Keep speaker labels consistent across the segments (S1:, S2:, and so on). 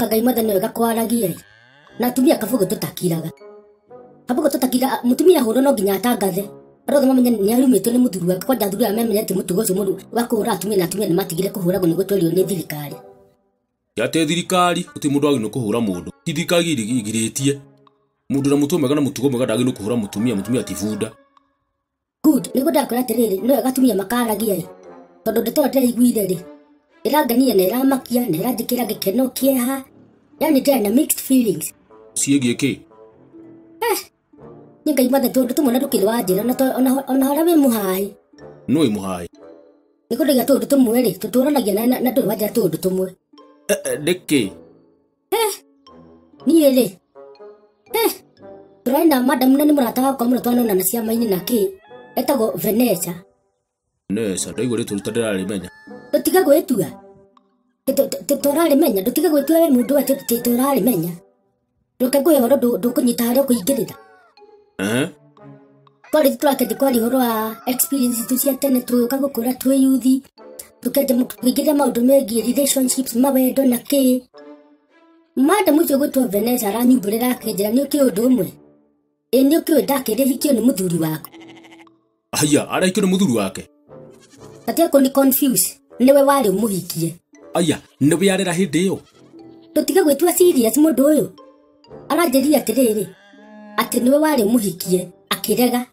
S1: Ngai mathani wega kwaragia na tumia kabugo tutakiraga kabugo tutakira mutumia horo no nginya atangathe arothe mamenye ni arumetwo ni muthuru wake kwa jathuru amenya ati mutugo ucio mundu wakura atumia na atumia ni matigire kuhuragwo ni gutwario ni thirikari
S2: yate thirikari uti mundu agino kuhura mundu thirikari igiritie mundu na mutugo mega na mutugo mega ndagino kuhura mutumia tifunda
S1: good ni gudakora terere no agatumia makaragia tondu ndeto atere igwire ri irangania na iramakia na irandikira gikeno kieha yani tena mixed feelings
S2: ciĩgie ki
S1: Ngai mathe tondu tumona tukirwa njira na ona hara we muhai
S2: no imuhai
S1: nikudiga tondu tumwe ri tuturanagia na ndurwa njira tondu tumwe
S2: deki
S1: ni ri turaina madam nani murata wakwa muno twanona na ciama-ini naki etagwo Vanessa
S2: ndaigua ritwa ritu ndirarimenya
S1: tutiga gwitua turarimenya tutiga gwitua we mundu wa turarimenya nduke ngwe horo ndukunyita haria kuingirira twari turakete kwari horo wa experience tu cia tene tuka gukura twi youth tukeje mukuingirira maundu megie relationships mawendo na ki madam ucio gwitwo Vanessa aranyumburira akinjira ni uki undu umwe ni uki ndakire hikio ni muthuri wako
S2: aya araikio ni muthuri wake
S1: atia ko ni confuse niwe wari umuhikie
S2: aya niwe yarera hindi yo
S1: tutiga gwitua serious mundu uyu aranjeria atiriri ati niwe wari umuhikie akirega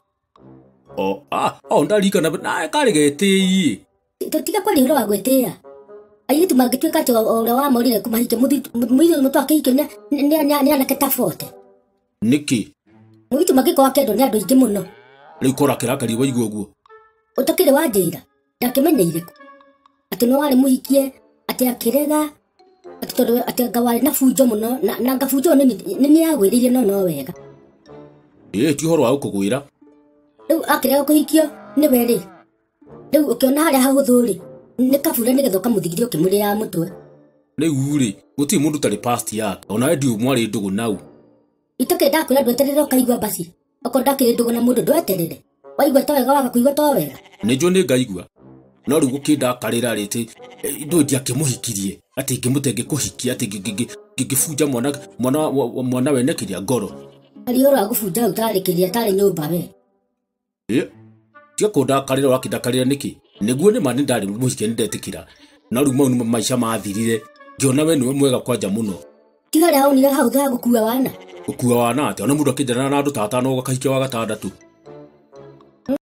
S2: ndarikana na karigeti
S1: tutiga kwari horo wa gwetia ayitu mangituika to ora wa morire kumahikia muthuri mutu akihikio ni anaketa forte
S2: niki
S1: muitu magiko akendo ni andu ingi muno
S2: riu kora kirakari waigua uguo
S1: utakire wanjira ndakimenyeire ku ati no wari muhikie ati akirega ati tondu ati ngawari na fujo muno na ngafujo ni yagwiririe no wega
S2: ti horo wa kugwira
S1: riu akirega kuhikio ni weri riu ukiona haria hahuthuri ni kabura ni gethoka muthigirio kimuri ya mutwe
S2: riu ri guti mundu tari past yake ona ndio mwari ndugu nau
S1: itake ndakwira ndweterere ukaigua basi oko ndakire ndugu na mundu ndweterere waigua ta wega waga kuigua ta wega
S2: nijo ni ngaigua no riu gukinda karira riti ndu ndia kimuhikirie ati ngimutenge kuhikia ati ngifunja mwana wene kiria ngoro
S1: ari horo agufunja utarikiria tari nyumba we
S2: tia konda karira wakinda karira niki niguo ni mani ndari muhikia ndetikira no riu mau maisha mathirire ngiona we niwe mwega kwanja muno
S1: tigare hau ni hau thagukua wana
S2: ukua wana ati ona mundu akinjana na andu tata no gakahikia wa gatandatu